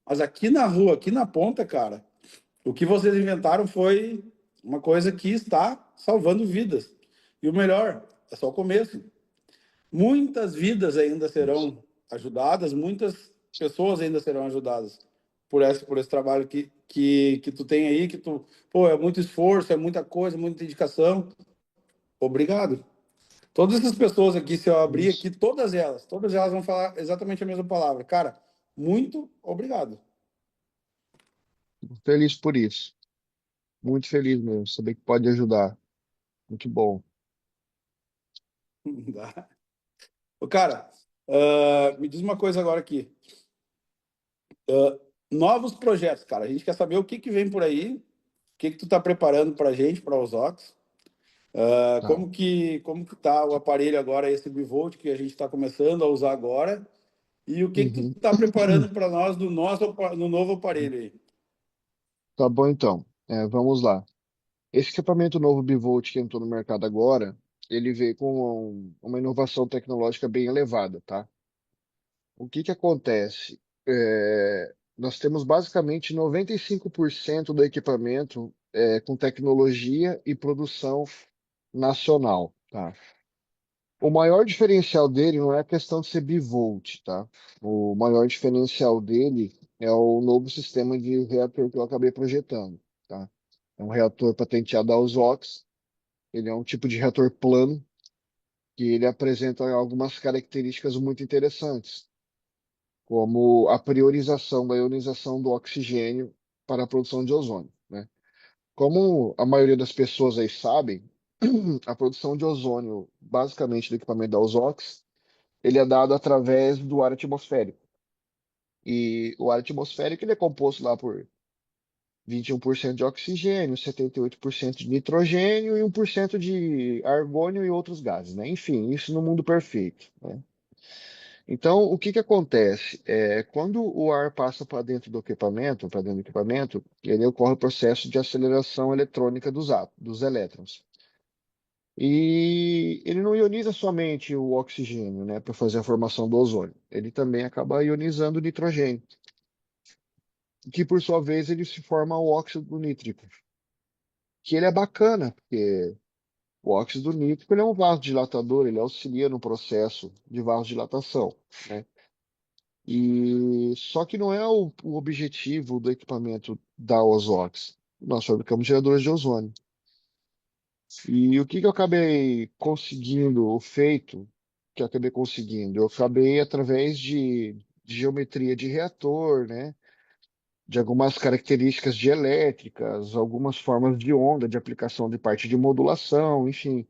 Mas aqui na rua, aqui na ponta, cara, o que vocês inventaram foi uma coisa que está salvando vidas. E o melhor, é só o começo. Muitas vidas ainda Isso. serão ajudadas, muitas pessoas ainda serão ajudadas por esse trabalho que tu tem aí, que tu, pô, é muito esforço, é muita coisa, muita dedicação. Obrigado. Todas essas pessoas aqui, se eu abrir Isso. aqui, todas elas vão falar exatamente a mesma palavra. Cara, muito obrigado. Fico feliz por isso. Muito feliz mesmo. Saber que pode ajudar. Muito bom. Tá? Ô, cara, me diz uma coisa agora aqui. Novos projetos, cara. A gente quer saber o que que vem por aí, o que que tu tá preparando pra gente, para os Ox. Tá. Como que tá o aparelho agora, esse Bivolt que a gente está começando a usar agora? E o que que tu Uhum. tá preparando para nós no novo aparelho aí? Tá bom, então. Vamos lá. Esse equipamento novo Bivolt que entrou no mercado agora, ele veio com uma inovação tecnológica bem elevada, tá? O que que acontece? Nós temos basicamente 95% do equipamento com tecnologia e produção nacional, tá? O maior diferencial dele não é a questão de ser bivolt, tá? O maior diferencial dele é o novo sistema de reator que eu acabei projetando, tá? É um reator patenteado da Ausox. Ele é um tipo de reator plano que ele apresenta algumas características muito interessantes, como a priorização da ionização do oxigênio para a produção de ozônio, né? Como a maioria das pessoas aí sabem, a produção de ozônio, basicamente do equipamento da Ausox, ele é dado através do ar atmosférico. E o ar atmosférico ele é composto lá por 21% de oxigênio, 78% de nitrogênio e 1% de argônio e outros gases, né? Enfim, isso no mundo perfeito, né? Então, o que que acontece? Quando o ar passa para dentro do equipamento, ele ocorre o processo de aceleração eletrônica dos átomos, dos elétrons. E ele não ioniza somente o oxigênio, né, para fazer a formação do ozônio. Ele também acaba ionizando o nitrogênio, que por sua vez ele se forma o óxido nítrico, que ele é bacana, porque o óxido nítrico ele é um vasodilatador, ele auxilia no processo de vasodilatação, né? E só que não é o objetivo do equipamento da Ozox. Nós fabricamos geradores de ozônio. E o que que eu acabei conseguindo, o feito que eu acabei conseguindo? Eu acabei através de geometria de reator, né? De algumas características dielétricas, algumas formas de onda, de aplicação de parte de modulação, enfim.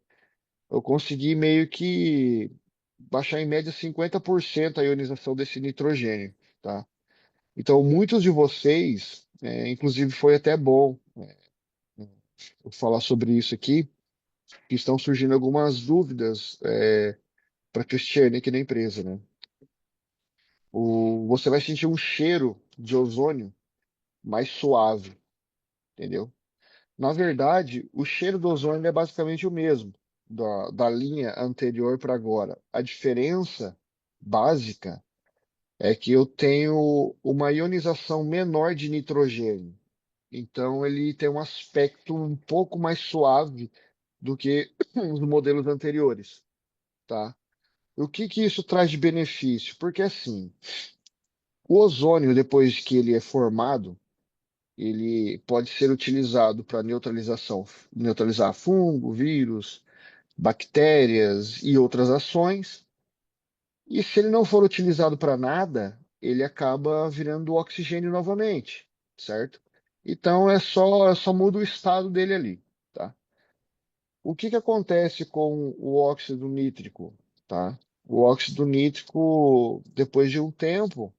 Eu consegui meio que baixar em média 50% a ionização desse nitrogênio, tá? Então, muitos de vocês, inclusive foi até bom eu falar sobre isso aqui, que estão surgindo algumas dúvidas para Cristiane aqui na empresa, né? Você vai sentir um cheiro de ozônio mais suave, entendeu? Na verdade, o cheiro do ozônio é basicamente o mesmo da linha anterior para agora. A diferença básica é que eu tenho uma ionização menor de nitrogênio. Então ele tem um aspecto um pouco mais suave do que os modelos anteriores, tá? O que que isso traz de benefício? Porque assim, o ozônio, depois que ele é formado, ele pode ser utilizado para neutralizar fungo, vírus, bactérias e outras ações. E se ele não for utilizado para nada, ele acaba virando oxigênio novamente, certo? Então é só muda o estado dele ali, tá? O que que acontece com o óxido nítrico, tá? O óxido nítrico, depois de um tempo,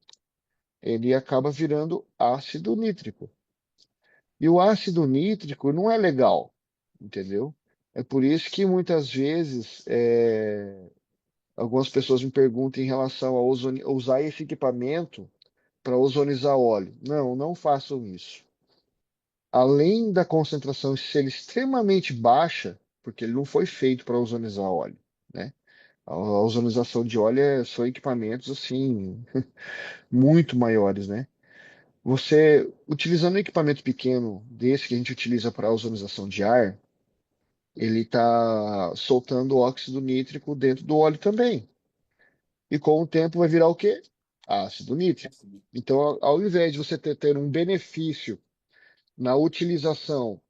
ele acaba virando ácido nítrico. E o ácido nítrico não é legal, entendeu? É por isso que muitas vezes algumas pessoas me perguntam em relação a usar esse equipamento para ozonizar óleo. Não, não façam isso. além da concentração ser extremamente baixa, porque ele não foi feito para ozonizar óleo, né? A ozonização de óleo são equipamentos assim muito maiores, né? Você utilizando um equipamento pequeno desse que a gente utiliza para ozonização de ar, ele está soltando óxido nítrico dentro do óleo também. E com o tempo vai virar o quê? Ácido nítrico. Então, ao invés de você ter um benefício na utilização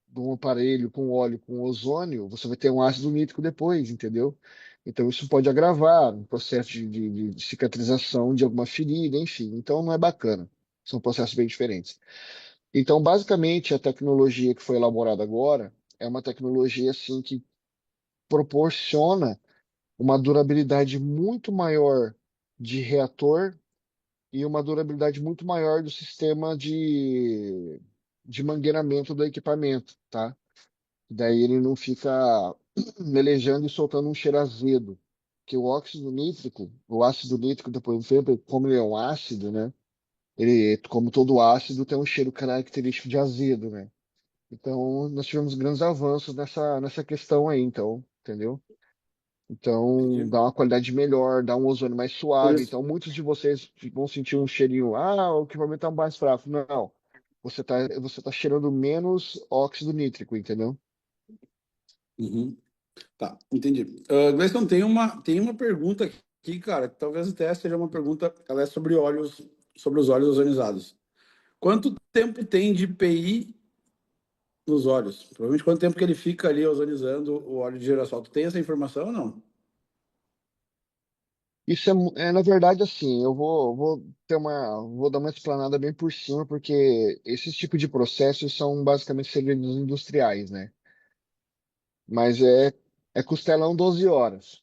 de um aparelho com óleo com ozônio, você vai ter um ácido nítrico depois, entendeu? Então, isso pode agravar o processo de cicatrização de alguma ferida, enfim. Então, não é bacana. São processos bem diferentes. Então, basicamente, a tecnologia que foi elaborada agora é uma tecnologia assim que proporciona uma durabilidade muito maior de reator e uma durabilidade muito maior do sistema de mangueiramento do equipamento, tá? Daí ele não fica melejando e soltando um cheiro azedo. Que o óxido nítrico, o ácido nítrico, depois do tempo, como ele é um ácido, né? Ele, como todo ácido, tem um cheiro característico de azedo, né? Então, nós tivemos grandes avanços nessa questão aí, então, entendeu? Então, Entendi. dá uma qualidade melhor, dá um ozônio mais Por suave. isso. Então, muitos de vocês vão sentir um cheirinho, o equipamento tá mais fraco. Não, você tá cheirando menos óxido nítrico, entendeu? Uhum. Tá, entendi. Gleison, tem uma pergunta aqui, cara, que talvez até seja uma pergunta, ela é sobre óleos, sobre os óleos ozonizados. Quanto tempo tem de PI nos óleos? Provavelmente quanto tempo que ele fica ali ozonizando o óleo de girassol? Tu tem essa informação ou não? Isso na verdade, assim, vou dar uma explanada bem por cima, porque esses tipos de processos são basicamente segredos industriais, né? Mas é costelão 12 horas.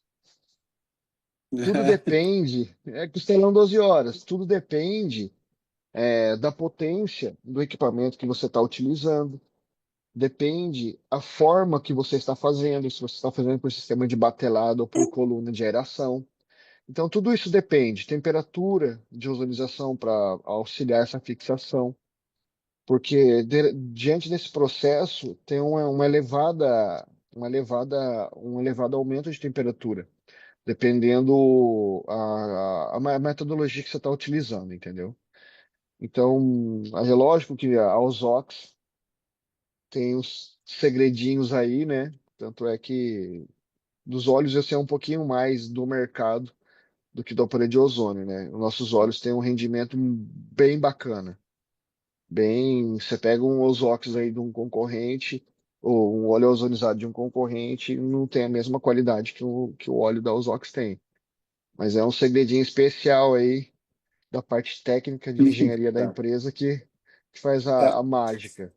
Tudo depende, é costelão 12 horas, tudo depende da potência do equipamento que você está utilizando, depende a forma que você está fazendo, se você está fazendo por sistema de batelada ou por coluna de aeração. Então, tudo isso depende, temperatura de ozonização para auxiliar essa fixação, porque diante desse processo tem um elevado aumento de temperatura, dependendo a metodologia que você está utilizando, entendeu? Então, é lógico que a Ozox tem os segredinhos aí, né? Tanto é que dos óleos esse é um pouquinho mais do mercado do que do aparelho de ozônio, né? Os nossos óleos têm um rendimento bem bacana. Você pega um Ozox aí de um concorrente, ou um óleo ozonizado de um concorrente, não tem a mesma qualidade que o óleo da Ozox tem. Mas é um segredinho especial aí da parte técnica de engenharia da Tá. empresa que faz É, a mágica.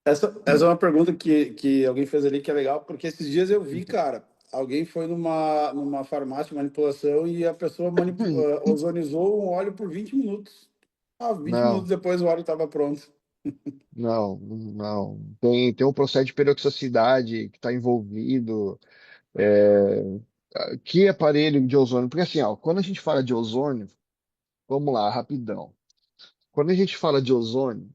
essa é uma pergunta que alguém fez ali que é legal, porque esses dias eu vi, cara, alguém foi numa farmácia de manipulação e a pessoa ozonizou um óleo por 20 minutos. 20 minutos Não, depois o óleo estava pronto. não, não. Tem um processo de peroxidação que está envolvido. É, que aparelho de ozônio? Porque assim, ó, quando a gente fala de ozônio, vamos lá, rapidão. Quando a gente fala de ozônio,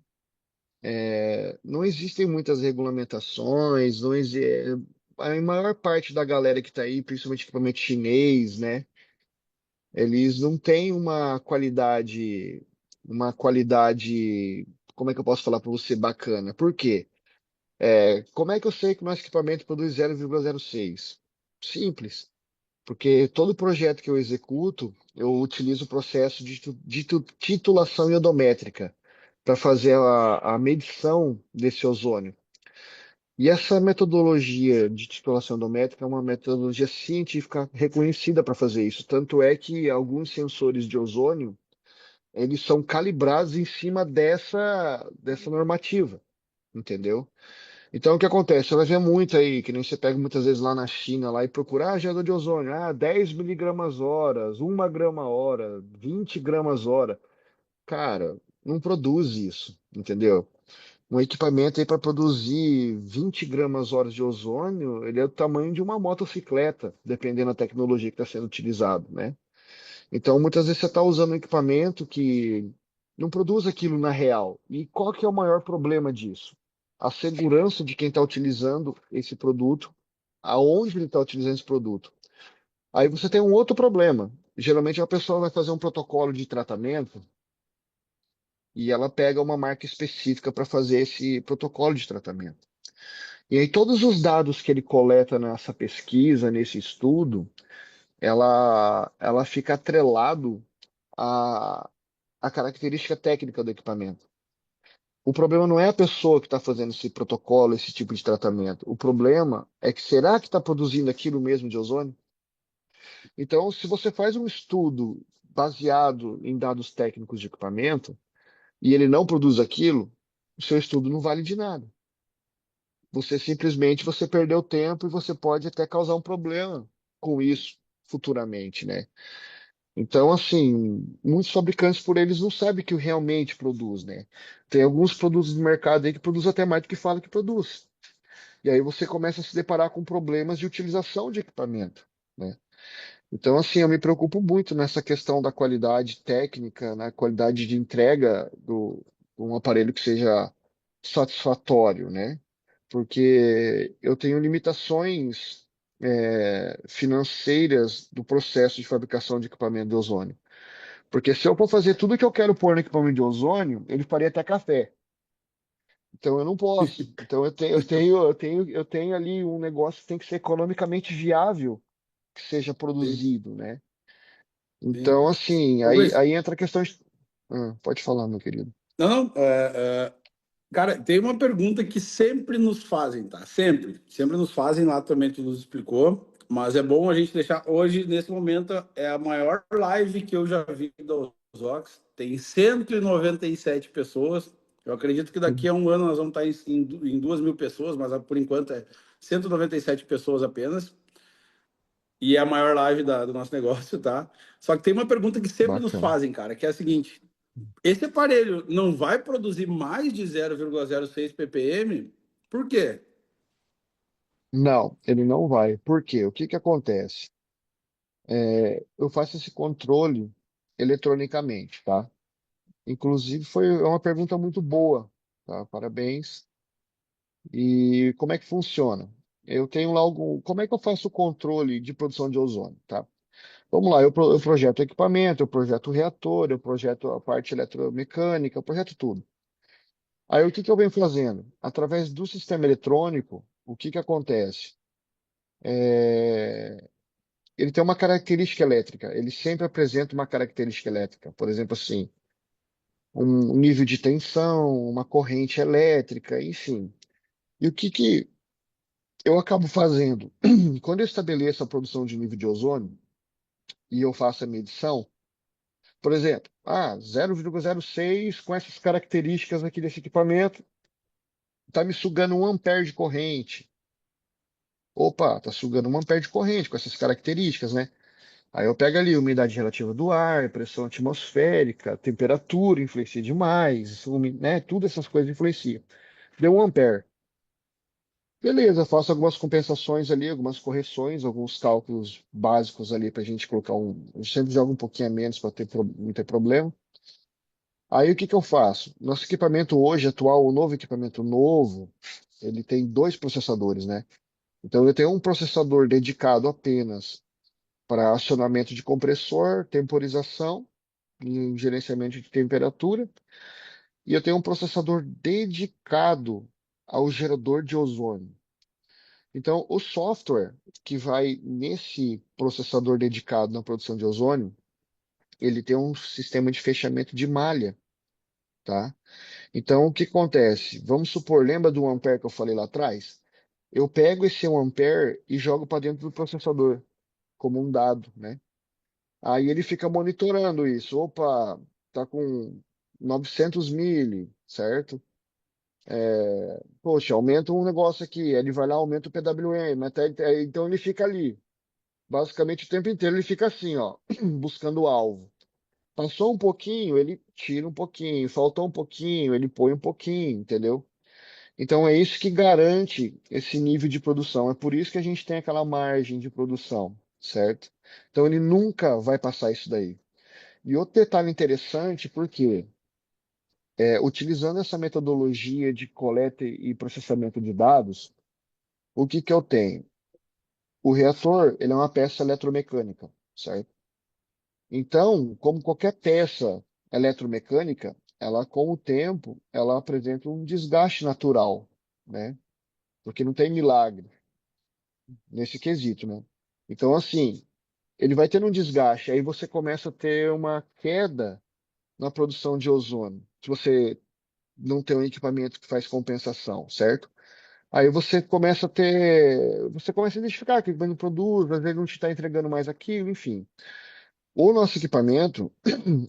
não existem muitas regulamentações, a maior parte da galera que está aí, principalmente equipamento chinês, né? Eles não têm uma qualidade, como é que eu posso falar para você, bacana? Por quê? Como é que eu sei que o nosso equipamento produz 0,06? Simples, porque todo projeto que eu executo, eu utilizo o processo de titulação iodométrica para fazer a medição desse ozônio. E essa metodologia de titulação iodométrica é uma metodologia científica reconhecida para fazer isso. Tanto é que alguns sensores de ozônio, eles são calibrados em cima dessa normativa, entendeu? Então, o que acontece? Você vai ver muito aí, que nem você pega muitas vezes lá na China lá e procura, gerador de ozônio, 10 miligramas horas, 1 grama hora, 20 gramas hora. Cara, não produz isso, entendeu? Um equipamento aí para produzir 20 gramas horas de ozônio, ele é do tamanho de uma motocicleta, dependendo da tecnologia que está sendo utilizado, né? Então, muitas vezes você está usando um equipamento que não produz aquilo na real. E qual que é o maior problema disso? A segurança de quem está utilizando esse produto, aonde ele está utilizando esse produto. Aí você tem um outro problema. Geralmente a pessoa vai fazer um protocolo de tratamento e ela pega uma marca específica para fazer esse protocolo de tratamento. E aí todos os dados que ele coleta nessa pesquisa, nesse estudo, ela fica atrelado à, à característica técnica do equipamento. O problema não é a pessoa que está fazendo esse protocolo, esse tipo de tratamento. O problema é que será que está produzindo aquilo mesmo de ozônio? Então, se você faz um estudo baseado em dados técnicos de equipamento e ele não produz aquilo, o seu estudo não vale de nada. Você perdeu tempo e você pode até causar um problema com isso futuramente, né? Então, assim, muitos fabricantes por eles não sabem que realmente produz, né? Tem alguns produtos no mercado aí que produzem até mais do que fala que produz. E aí você começa a se deparar com problemas de utilização de equipamento, né? Então, assim, eu me preocupo muito nessa questão da qualidade técnica, na qualidade de entrega de um aparelho que seja satisfatório, né? Porque eu tenho limitações, financeiras do processo de fabricação de equipamento de ozônio. Porque se eu for fazer tudo o que eu quero pôr no equipamento de ozônio, ele faria até café. Então eu não posso. Então eu tenho ali um negócio que tem que ser economicamente viável que seja Sim, produzido, né? sim. Então, assim, Ô, Gleice, aí entra a questão. Pode falar, meu querido. não, cara, tem uma pergunta que sempre nos fazem, tá? Sempre nos fazem, lá também tu nos explicou, mas é bom a gente deixar hoje, nesse momento, é a maior live que eu já vi da Ozox, tem 197 pessoas, eu acredito que daqui a um ano nós vamos estar em 2.000 pessoas, mas por enquanto é 197 pessoas apenas, e é a maior live do nosso negócio, tá? Só que tem uma pergunta que sempre nos Bacana. fazem, cara, que é a seguinte: esse aparelho não vai produzir mais de 0,06 ppm? Por quê? Não, ele não vai. Por quê? O que que acontece? Eu faço esse controle eletronicamente, tá? Inclusive, foi uma pergunta muito boa, tá? Parabéns. E como é que funciona? Eu tenho lá algum. Como é que eu faço o controle de produção de ozônio, tá? Vamos lá, eu projeto o equipamento, eu projeto o reator, eu projeto a parte eletromecânica, eu projeto tudo. Aí o que que eu venho fazendo? Através do sistema eletrônico, o que que acontece? É, Ele tem uma característica elétrica, ele sempre apresenta uma característica elétrica. Por exemplo, assim, um nível de tensão, uma corrente elétrica, enfim. E o que que eu acabo fazendo? Quando eu estabeleço a produção de nível de ozônio e eu faço a medição, por exemplo, 0,06 com essas características aqui desse equipamento, está me sugando 1 ampere de corrente. Opa, está sugando 1 ampere de corrente com essas características, né? Aí eu pego ali umidade relativa do ar, pressão atmosférica, temperatura influencia demais, né? Tudo essas coisas influenciam. Deu 1 ampere. Beleza, faço algumas compensações ali, algumas correções, alguns cálculos básicos ali para a gente colocar um. Eu sempre jogo um pouquinho a menos para não ter problema. Aí o que que eu faço? Nosso equipamento hoje, atual, o novo equipamento novo, ele tem dois processadores, né? Então eu tenho um processador dedicado apenas para acionamento de compressor, temporização e gerenciamento de temperatura, e eu tenho um processador dedicado ao gerador de ozônio. Então, o software que vai nesse processador dedicado na produção de ozônio, ele tem um sistema de fechamento de malha, tá? Então, o que acontece? Vamos supor, lembra do ampere que eu falei lá atrás? Eu pego esse 1 ampere e jogo para dentro do processador, como um dado, né? Aí ele fica monitorando isso. Opa, tá com 900 mili, certo? Poxa, aumenta um negócio aqui. Ele vai lá, aumenta o PWM. Então ele fica ali. Basicamente o tempo inteiro ele fica assim, ó, buscando o alvo. Passou um pouquinho, ele tira um pouquinho. Faltou um pouquinho, ele põe um pouquinho, entendeu? Então é isso que garante esse nível de produção. É por isso que a gente tem aquela margem de produção, certo? Então ele nunca vai passar isso daí. E outro detalhe interessante, por quê? Utilizando essa metodologia de coleta e processamento de dados, o que que eu tenho? O reator, ele é uma peça eletromecânica, certo? Então, como qualquer peça eletromecânica, ela com o tempo, ela apresenta um desgaste natural, né? Porque não tem milagre nesse quesito, né? Então, assim, ele vai tendo um desgaste, aí você começa a ter uma queda na produção de ozônio. Se você não tem um equipamento que faz compensação, certo? Aí você começa a identificar que o equipamento produz, às vezes não te está entregando mais aquilo, enfim. O nosso equipamento,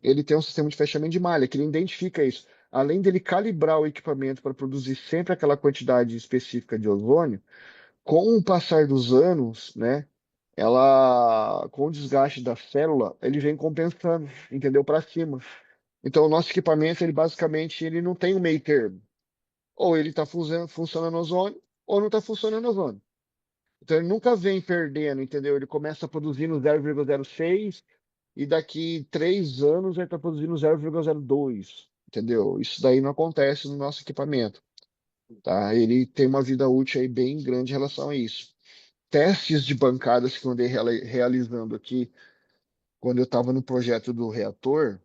ele tem um sistema de fechamento de malha, que ele identifica isso. Além dele calibrar o equipamento para produzir sempre aquela quantidade específica de ozônio, com o passar dos anos, né, com o desgaste da célula, ele vem compensando, entendeu? Para cima. Então, o nosso equipamento, ele basicamente, ele não tem um meio termo. Ou ele está funcionando ozônio, ou não está funcionando ozônio. Então, ele nunca vem perdendo, entendeu? Ele começa produzindo 0,06 e daqui 3 anos ele está produzindo 0,02, entendeu? Isso daí não acontece no nosso equipamento, tá? Ele tem uma vida útil aí bem grande em relação a isso. Testes de bancadas que eu andei realizando aqui, quando eu estava no projeto do reator,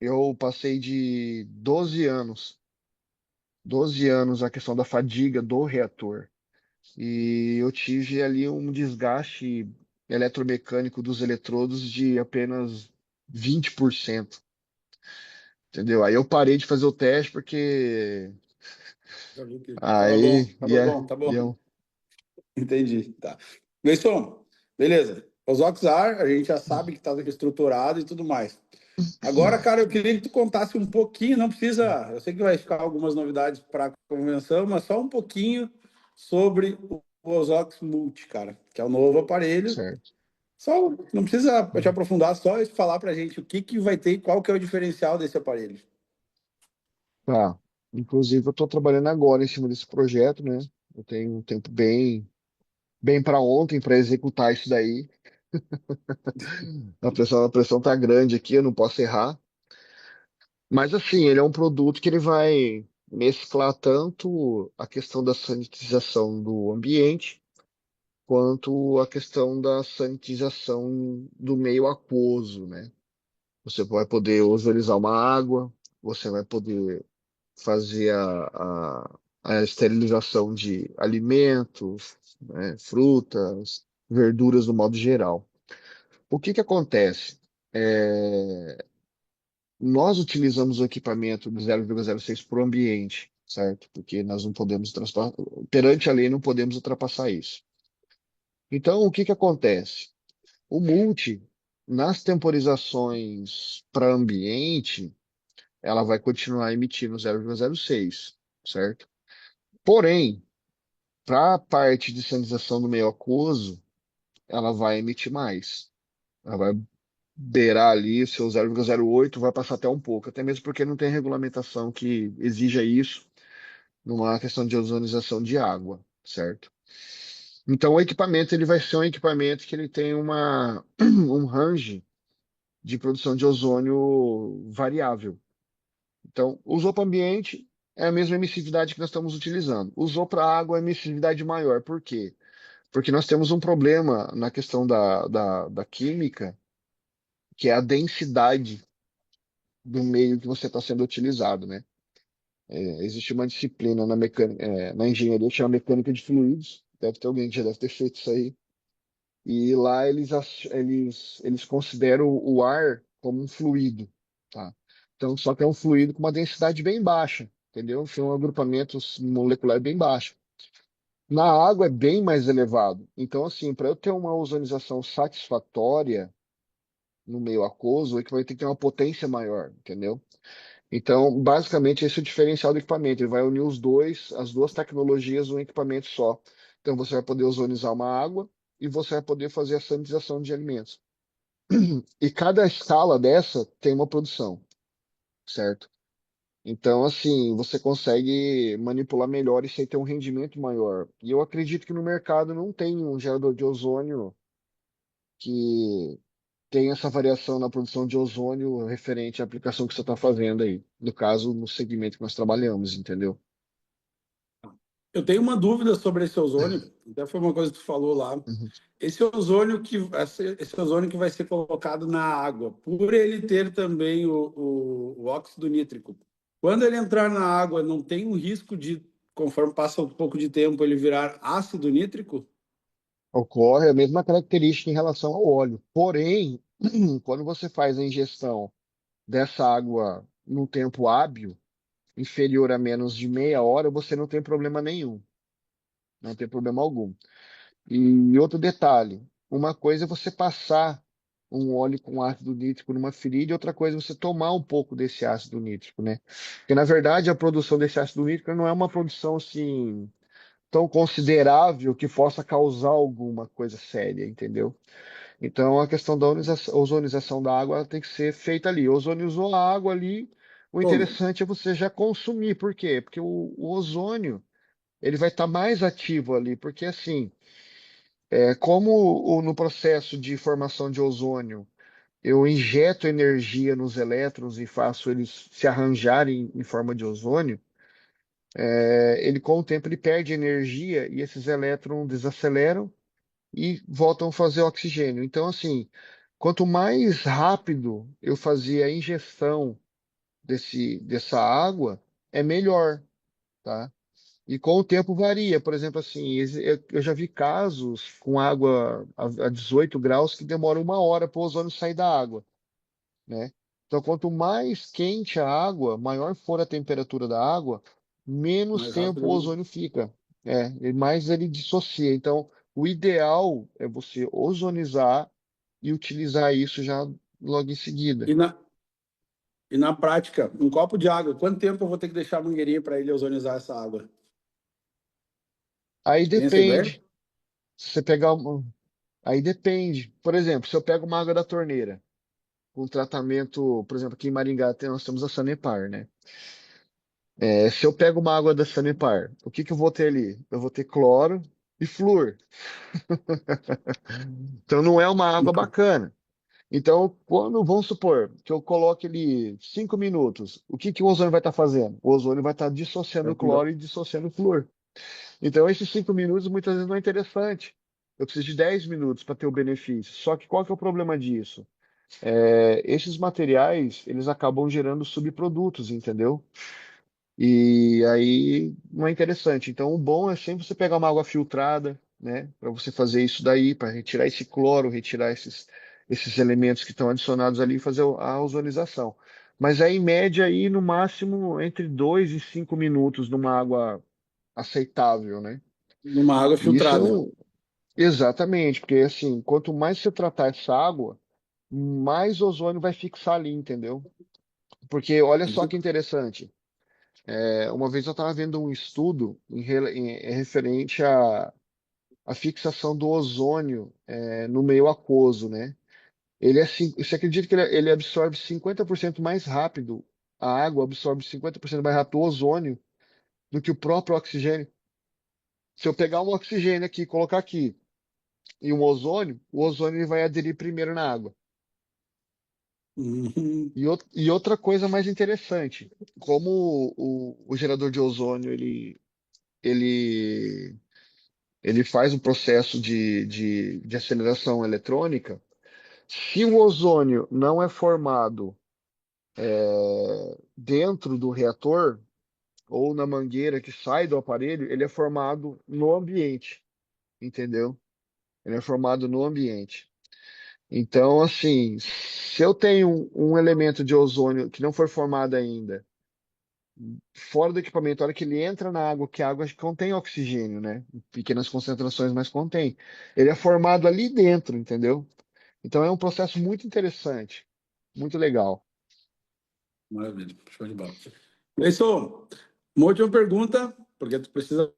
eu passei de 12 anos a questão da fadiga do reator. E eu tive ali um desgaste eletromecânico dos eletrodos de apenas 20%, entendeu? Aí eu parei de fazer o teste porque Já vi que tava bom, aí tava bom, tá bom. ia. Entendi, tá. Gleison, beleza. Os Oxar, a gente já sabe que tá estruturado e tudo mais. Agora, cara, eu queria que tu contasse um pouquinho, não precisa, eu sei que vai ficar algumas novidades para a convenção, mas só um pouquinho sobre o Ozox Multi, cara, que é o novo aparelho. Certo. Só não precisa te aprofundar, só falar pra gente o que que vai ter e qual que é o diferencial desse aparelho. Tá. Inclusive, eu estou trabalhando agora em cima desse projeto, né? Eu tenho um tempo bem para ontem para executar isso daí. A pressão tá grande aqui, eu não posso errar. Mas assim, ele é um produto que ele vai mesclar tanto a questão da sanitização do ambiente, quanto a questão da sanitização do meio aquoso, né? Você vai poder ozonizar uma água, você vai poder fazer a esterilização de alimentos, né, frutas, verduras no modo geral. O que que acontece? É, Nós utilizamos o equipamento do 0,06 para o ambiente, certo? Porque nós não podemos transpassar, perante a lei, não podemos ultrapassar isso. Então, o que que acontece? O multi, nas temporizações para ambiente, ela vai continuar emitindo 0,06, certo? Porém, para a parte de sanitização do meio aquoso, ela vai emitir mais. Ela vai beirar ali o seu 0,08, vai passar até um pouco, até mesmo porque não tem regulamentação que exija isso numa questão de ozonização de água, certo? Então, o equipamento ele vai ser um equipamento que ele tem um range de produção de ozônio variável. Então, usou para o ambiente, é a mesma emissividade que nós estamos utilizando. Usou para água, é emissividade maior. Por quê? Porque nós temos um problema na questão da química, que é a densidade do meio que você está sendo utilizado, né? Existe uma disciplina na engenharia que chama mecânica de fluidos. Deve ter alguém que já deve ter feito isso aí. E lá eles consideram o ar como um fluido, tá? Então, só que é um fluido com uma densidade bem baixa, entendeu? Tem um agrupamento molecular bem baixo. Na água é bem mais elevado. Então, assim, para eu ter uma ozonização satisfatória no meio aquoso, o equipamento tem que ter uma potência maior, entendeu? Então, basicamente, esse é o diferencial do equipamento. Ele vai unir as duas tecnologias num equipamento só. Então, você vai poder ozonizar uma água e você vai poder fazer a sanitização de alimentos. E cada escala dessa tem uma produção, certo? Então, assim, você consegue manipular melhor isso aí ter um rendimento maior. E eu acredito que no mercado não tem um gerador de ozônio que tem essa variação na produção de ozônio referente à aplicação que você está fazendo aí. No caso, no segmento que nós trabalhamos, entendeu? Eu tenho uma dúvida sobre esse ozônio, até foi uma coisa que tu falou lá. Uhum. Esse ozônio que vai ser colocado na água, por ele ter também o óxido nítrico, quando ele entrar na água, não tem um risco de, conforme passa um pouco de tempo, ele virar ácido nítrico? Ocorre a mesma característica em relação ao óleo. Porém, quando você faz a ingestão dessa água num tempo hábil, inferior a menos de meia hora, você não tem problema nenhum. Não tem problema algum. E outro detalhe, uma coisa é você passar um óleo com ácido nítrico numa ferida, e outra coisa é você tomar um pouco desse ácido nítrico, né? Porque, na verdade, a produção desse ácido nítrico não é uma produção, assim, tão considerável que possa causar alguma coisa séria, entendeu? Então, a questão da ozonização da água ela tem que ser feita ali. Ozonizou a água ali, o Como? interessante é você já consumir. Por quê? Porque o ozônio, ele vai estar mais ativo ali, porque assim, como no processo de formação de ozônio, eu injeto energia nos elétrons e faço eles se arranjarem em forma de ozônio, ele com o tempo ele perde energia e esses elétrons desaceleram e voltam a fazer oxigênio. Então, assim, quanto mais rápido eu fazia a ingestão dessa água, é melhor, tá? E com o tempo varia. Por exemplo, assim, eu já vi casos com água a 18 graus que demora uma hora para o ozônio sair da água, né? Então, quanto mais quente a água, maior for a temperatura da água, menos Mais tempo o rápido. ozônio fica. E mais ele dissocia. Então, o ideal é você ozonizar e utilizar isso já logo em seguida. E na, e na prática, um copo de água, quanto tempo eu vou ter que deixar a mangueirinha para ele ozonizar essa água? Aí Tem essa ideia? depende. Se você pegar Aí depende. Por exemplo, se eu pego uma água da torneira, com tratamento, por exemplo, aqui em Maringá nós temos a Sanepar, né? Se eu pego uma água da Sanepar, o que que eu vou ter ali? Eu vou ter cloro e flúor. Então não é uma água bacana. Então, vamos supor que eu coloque ali 5 minutos, o que que o ozônio vai estar fazendo? O ozônio vai estar dissociando o cloro e dissociando o flúor. Então, esses 5 minutos muitas vezes não é interessante. Eu preciso de 10 minutos para ter o benefício. Só que qual que é o problema disso? Esses materiais, eles acabam gerando subprodutos, entendeu? E aí não é interessante. Então, o bom é sempre você pegar uma água filtrada, né, para você fazer isso daí, para retirar esse cloro, retirar esses elementos que estão adicionados ali e fazer a ozonização. Mas aí, em média, aí, no máximo, entre 2 e 5 minutos numa água aceitável, né? Numa água E isso é filtrada. exatamente, porque assim, quanto mais você tratar essa água, mais ozônio vai fixar ali, entendeu? Porque olha só que interessante. Uma vez eu estava vendo um estudo referente à fixação do ozônio no meio aquoso, né? Você acredita que ele absorve 50% mais rápido, a água absorve 50% mais rápido o ozônio do que o próprio oxigênio? Se eu pegar um oxigênio aqui e colocar aqui e um ozônio, o ozônio ele vai aderir primeiro na água. Uhum. E outra coisa mais interessante, como o gerador de ozônio ele, ele faz um processo de aceleração eletrônica, se o ozônio não é formado dentro do reator ou na mangueira que sai do aparelho, ele é formado no ambiente, entendeu? Ele é formado no ambiente. Então, assim, se eu tenho um elemento de ozônio que não foi formado ainda, fora do equipamento, a hora que ele entra na água, que a água contém oxigênio, né? Em pequenas concentrações, mas contém. Ele é formado ali dentro, entendeu? Então é um processo muito interessante, muito legal. Maravilha, show de bola. Gleison, uma última pergunta, porque tu precisa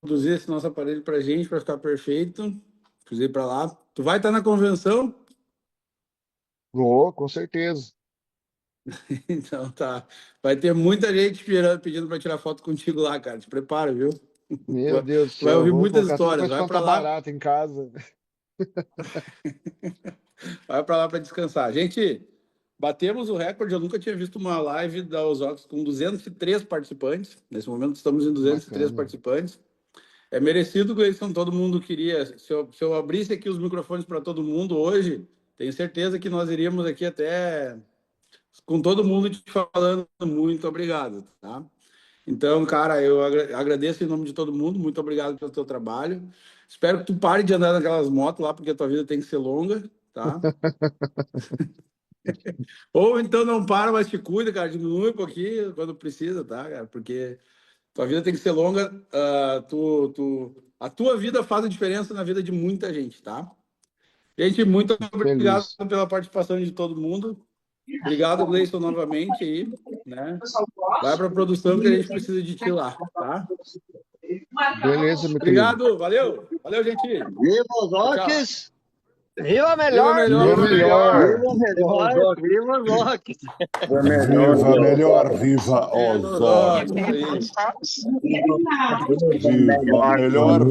produzir esse nosso aparelho para a gente, para ficar perfeito. Precisa ir para lá. Tu vai estar na convenção? Oh, com certeza. Então tá. Vai ter muita gente esperando, pedindo para tirar foto contigo lá, cara. Te prepara, viu? Tu Meu vai Deus do tu vai céu, ouvir vou muitas colocar tudo para histórias. Vai para espantar lá. barata em casa. Vai para lá para descansar. Gente, batemos o recorde. Eu nunca tinha visto uma live da Osócrates com 203 participantes. Nesse momento estamos em 203 Bacana. participantes. É merecido, Gleison. Todo mundo queria. Se eu abrisse aqui os microfones para todo mundo hoje, tenho certeza que nós iríamos aqui até com todo mundo te falando muito obrigado, tá? Então, cara, eu agradeço em nome de todo mundo. Muito obrigado pelo teu trabalho. Espero que tu pare de andar naquelas motos lá, porque a tua vida tem que ser longa, tá? Ou então não para, mas te cuida, cara. Diminui um pouquinho quando precisa, tá, cara? Porque tua vida tem que ser longa. A tua vida faz a diferença na vida de muita gente, tá? Gente, muito obrigado Feliz. pela participação de todo mundo. Obrigado, Gleison, novamente aí, né? Vai para a produção que a gente precisa de ti lá, tá? Beleza, meu querido. Obrigado, valeu. Valeu, gente. Viva os Tchau. Roques! Viva Viva melhor! melhor. Viva melhor! Viva melhor! Viva os Roques! Viva melhor, viva Viva Osório. Osório, isso aí. Viva melhor,